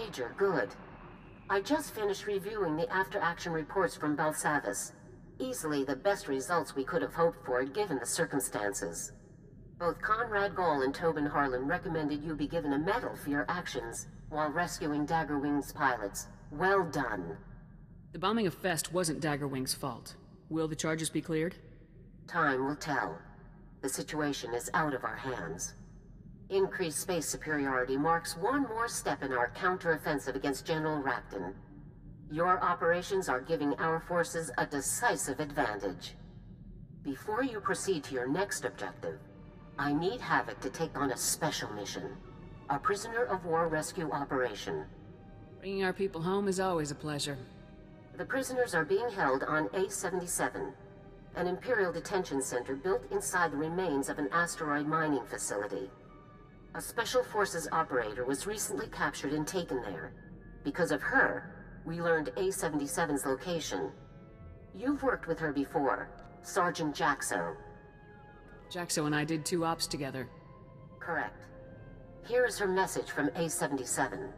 Major, good. I just finished reviewing the after-action reports from Balsavis. Easily the best results we could have hoped for given the circumstances. Both Conrad Gall and Tobin Harlan recommended you be given a medal for your actions while rescuing Daggerwing's pilots. Well done. The bombing of Fest wasn't Daggerwing's fault. Will the charges be cleared? Time will tell. The situation is out of our hands. Increased space superiority marks one more step in our counter-offensive against General Racton. Your operations are giving our forces a decisive advantage. Before you proceed to your next objective, I need Havoc to take on a special mission. A prisoner of war rescue operation. Bringing our people home is always a pleasure. The prisoners are being held on A-77, an Imperial detention center built inside the remains of an asteroid mining facility. A Special Forces operator was recently captured and taken there. Because of her, we learned A-77's location. You've worked with her before, Sergeant Jaxxo. Jaxxo and I did 2 ops together. Correct. Here is her message from A-77.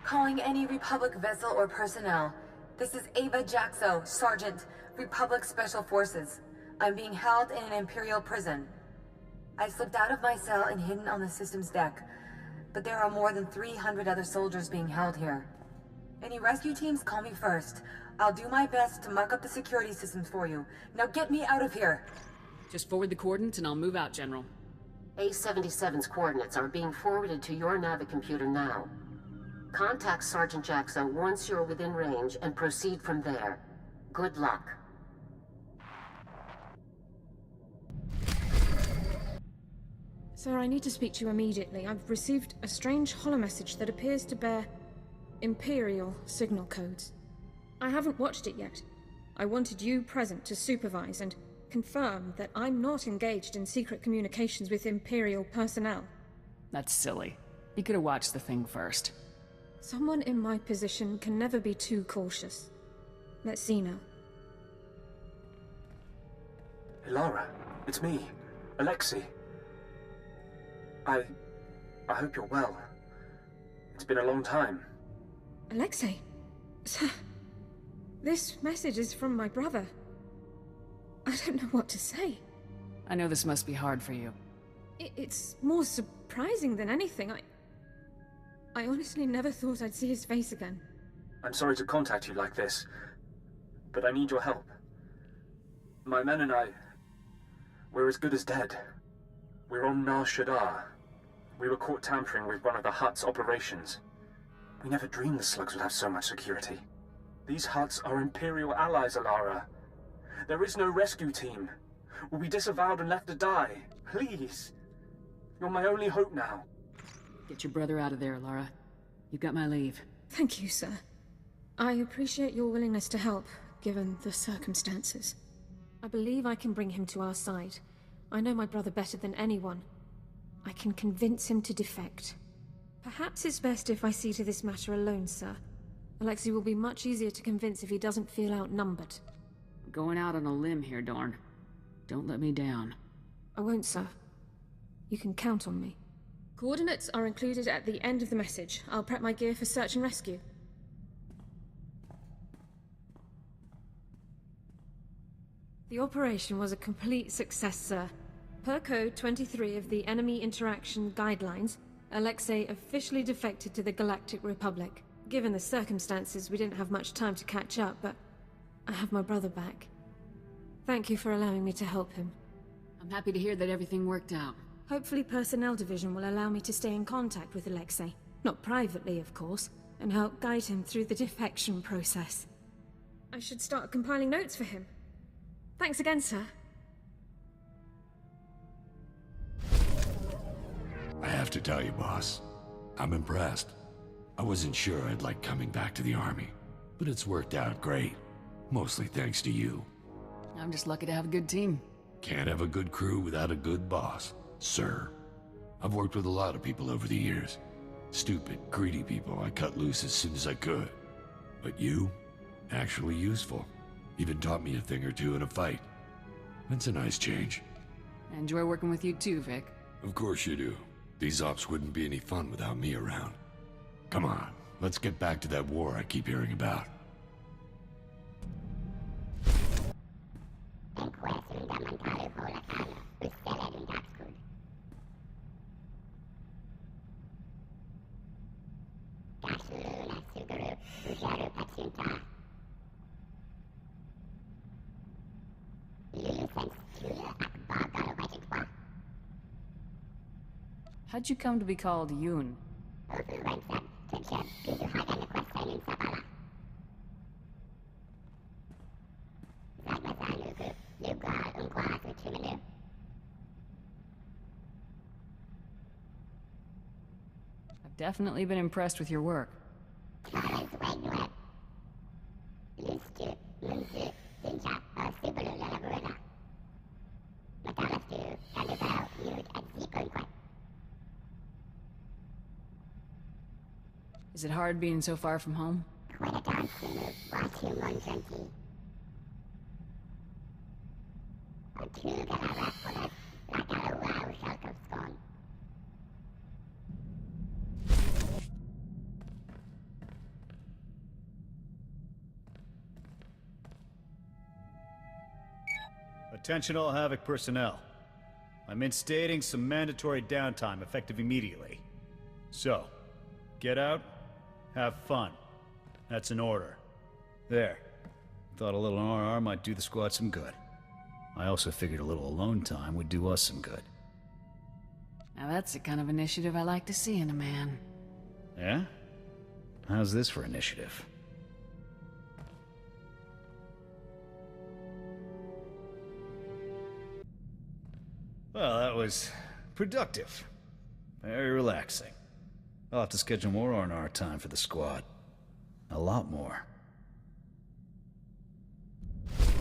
Calling any Republic vessel or personnel. This is Ava Jaxxo, Sergeant, Republic Special Forces. I'm being held in an Imperial prison. I slipped out of my cell and hidden on the system's deck, but there are more than 300 other soldiers being held here. Any rescue teams, call me first. I'll do my best to muck up the security systems for you. Now get me out of here! Just forward the coordinates and I'll move out, General. A-77's coordinates are being forwarded to your navicomputer now. Contact Sergeant Jaxxo once you're within range and proceed from there. Good luck. Sir, I need to speak to you immediately. I've received a strange holomessage that appears to bear Imperial signal codes. I haven't watched it yet. I wanted you present to supervise and confirm that I'm not engaged in secret communications with Imperial personnel. That's silly. You could have watched the thing first. Someone in my position can never be too cautious. Let's see now. Hey, Lara, it's me, Alexei. I hope you're well. It's been a long time. Alexei? Sir, this message is from my brother. I don't know what to say. I know this must be hard for you. It's more surprising than anything. I honestly never thought I'd see his face again. I'm sorry to contact you like this, but I need your help. My men and I, we're as good as dead. We're on Nar Shaddaa. We were caught tampering with one of the Hutt's operations. We never dreamed the slugs would have so much security. These Hutts are Imperial allies, Alara. There is no rescue team. We'll be disavowed and left to die. Please. You're my only hope now. Get your brother out of there, Lara. You've got my leave. Thank you, sir. I appreciate your willingness to help, given the circumstances. I believe I can bring him to our side. I know my brother better than anyone. I can convince him to defect. Perhaps it's best if I see to this matter alone, sir. Alexei will be much easier to convince if he doesn't feel outnumbered. I'm going out on a limb here, Dorn. Don't let me down. I won't, sir. You can count on me. Coordinates are included at the end of the message. I'll prep my gear for search and rescue. The operation was a complete success, sir. Per Code 23 of the Enemy Interaction Guidelines, Alexei officially defected to the Galactic Republic. Given the circumstances, we didn't have much time to catch up, but I have my brother back. Thank you for allowing me to help him. I'm happy to hear that everything worked out. Hopefully Personnel Division will allow me to stay in contact with Alexei. Not privately, of course, and help guide him through the defection process. I should start compiling notes for him. Thanks again, sir. I have to tell you, boss, I'm impressed. I wasn't sure I'd like coming back to the army, but it's worked out great. Mostly thanks to you. I'm just lucky to have a good team. Can't have a good crew without a good boss, sir. I've worked with a lot of people over the years. Stupid, greedy people I cut loose as soon as I could. But you? Actually useful. Even taught me a thing or two in a fight. That's a nice change. I enjoy working with you too, Vic. Of course you do. These ops wouldn't be any fun without me around. Come on, Let's get back to that war I keep hearing about. How'd you come to be called Yoon? I've definitely been impressed with your work. Is it hard being so far from home? Attention all Havoc personnel. I'm instating some mandatory downtime effective immediately. So, get out, have fun. That's an order. There. Thought a little RR might do the squad some good. I also figured a little alone time would do us some good. Now that's the kind of initiative I like to see in a man. Yeah? How's this for initiative? Well, that was productive. Very relaxing. I'll have to schedule more R&R time for the squad. A lot more.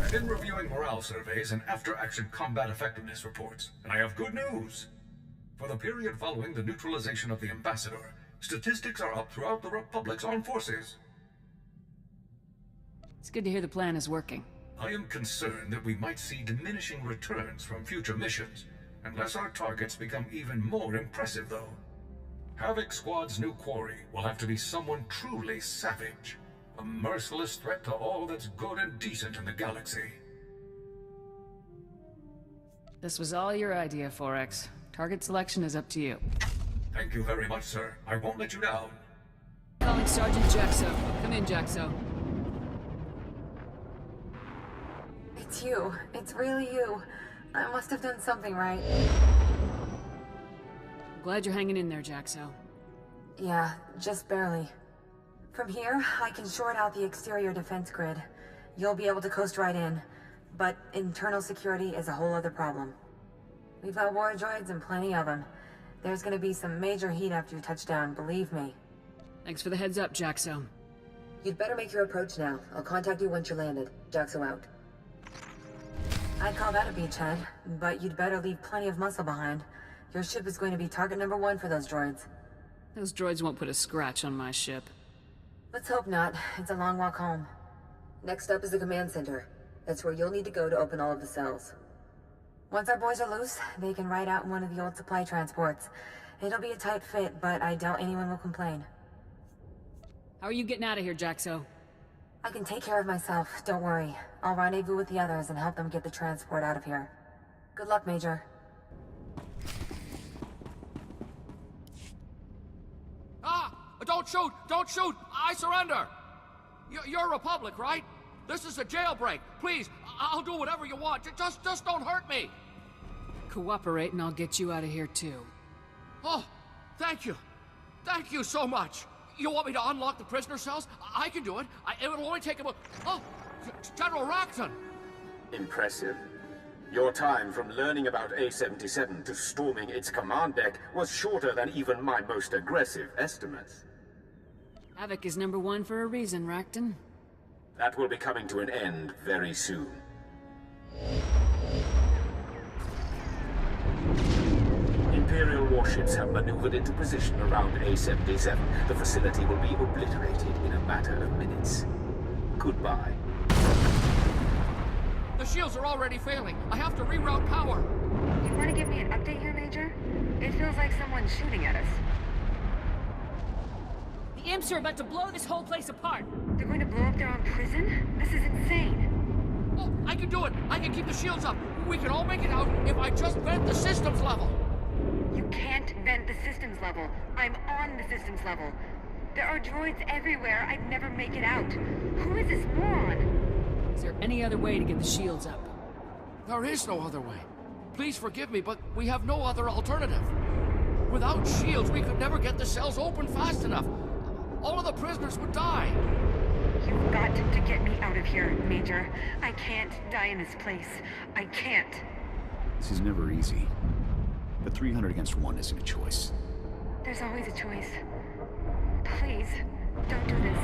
I've been reviewing morale surveys and after-action combat effectiveness reports, and I have good news. For the period following the neutralization of the Ambassador, statistics are up throughout the Republic's armed forces. It's good to hear the plan is working. I am concerned that we might see diminishing returns from future missions, unless our targets become even more impressive, though. Havoc Squad's new quarry will have to be someone truly savage. A merciless threat to all that's good and decent in the galaxy. This was all your idea, Forex. Target selection is up to you. Thank you very much, sir. I won't let you down. Calling Sergeant Jaxxo. Come in, Jaxxo. It's you. It's really you. I must have done something right. Glad you're hanging in there, Jaxxo. Yeah, just barely. From here, I can short out the exterior defense grid. You'll be able to coast right in. But internal security is a whole other problem. We've got war droids and plenty of them. There's gonna be some major heat after you touch down, believe me. Thanks for the heads up, Jaxxo. You'd better make your approach now. I'll contact you once you're landed. Jaxxo out. I'd call that a beachhead, but you'd better leave plenty of muscle behind. Your ship is going to be target number 1 for those droids. Those droids won't put a scratch on my ship. Let's hope not. It's a long walk home. Next up is the command center. That's where you'll need to go to open all of the cells. Once our boys are loose, they can ride out in one of the old supply transports. It'll be a tight fit, but I doubt anyone will complain. How are you getting out of here, Jaxxo? I can take care of myself, don't worry. I'll rendezvous with the others and help them get the transport out of here. Good luck, Major. Don't shoot! Don't shoot! I surrender! You're Republic, right? This is a jailbreak. Please, I'll do whatever you want. Just don't hurt me! Cooperate and I'll get you out of here too. Oh, thank you. Thank you so much. You want me to unlock the prisoner cells? I can do it. It will only take about... Oh, General Raxton! Impressive. Your time from learning about A-77 to storming its command deck was shorter than even my most aggressive estimates. Havoc is number 1 for a reason, Raxton. That will be coming to an end very soon. Imperial warships have maneuvered into position around A-77. The facility will be obliterated in a matter of minutes. Goodbye. The shields are already failing. I have to reroute power. You want to give me an update here, Major? It feels like someone's shooting at us. The imps are about to blow this whole place apart. They're going to blow up their own prison? This is insane. Oh, I can do it! I can keep the shields up! We can all make it out if I just vent the systems level! You can't vent the systems level. I'm on the systems level. There are droids everywhere. I'd never make it out. Who is this moron? Is there any other way to get the shields up? There is no other way. Please forgive me, but we have no other alternative. Without shields, we could never get the cells open fast enough. All of the prisoners would die. You've got to get me out of here, Major. I can't die in this place. I can't. This is never easy. But 300 against 1 isn't a choice. There's always a choice. Please, don't do this.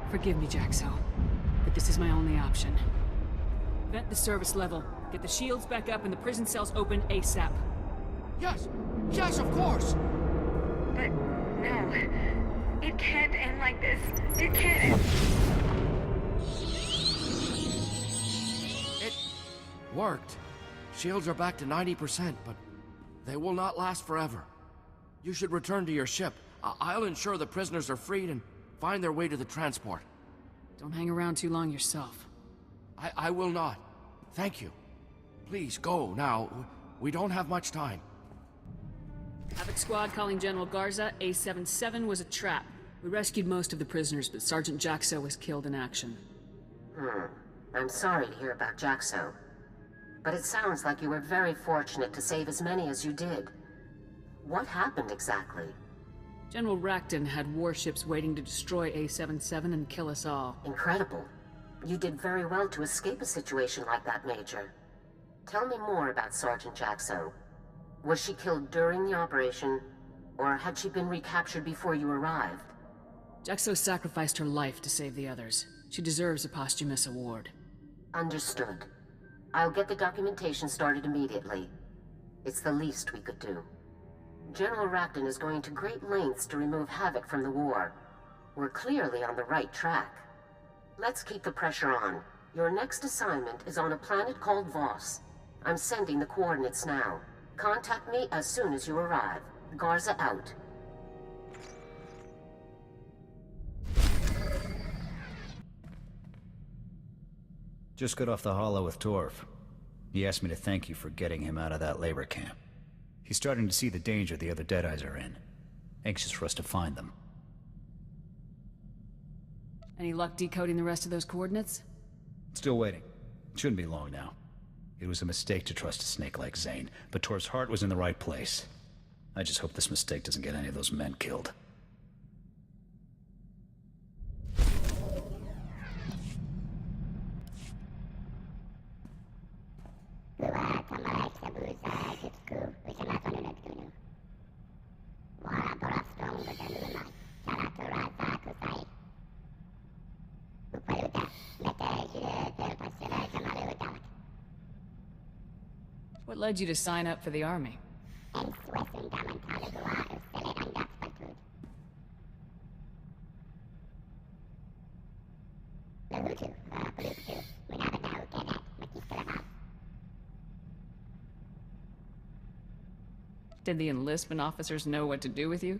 Forgive me, Jaxxo, but this is my only option. Vent the service level, get the shields back up and the prison cells open ASAP. Yes! Yes, of course! But no. It can't end like this. It can't end. It worked. Shields are back to 90%, but they will not last forever. You should return to your ship. I'll ensure the prisoners are freed and find their way to the transport. Don't hang around too long yourself. I will not. Thank you. Please, go now. We don't have much time. Havoc Squad calling General Garza. A77 was a trap. We rescued most of the prisoners, but Sergeant Jaxxo was killed in action. I'm sorry to hear about Jaxxo. But it sounds like you were very fortunate to save as many as you did. What happened exactly? General Rakton had warships waiting to destroy A77 and kill us all. Incredible. You did very well to escape a situation like that, Major. Tell me more about Sergeant Jaxxo. Was she killed during the operation, or had she been recaptured before you arrived? Jaxxo sacrificed her life to save the others. She deserves a posthumous award. Understood. I'll get the documentation started immediately. It's the least we could do. General Rakton is going to great lengths to remove Havoc from the war. We're clearly on the right track. Let's keep the pressure on. Your next assignment is on a planet called Voss. I'm sending the coordinates now. Contact me as soon as you arrive. Garza out. Just got off the holo with Torf. He asked me to thank you for getting him out of that labor camp. He's starting to see the danger the other Deadeyes are in. Anxious for us to find them. Any luck decoding the rest of those coordinates? Still waiting. Shouldn't be long now. It was a mistake to trust a snake like Zane, but Torf's heart was in the right place. I just hope this mistake doesn't get any of those men killed. What led you to sign up for the army? Did the enlistment officers know what to do with you?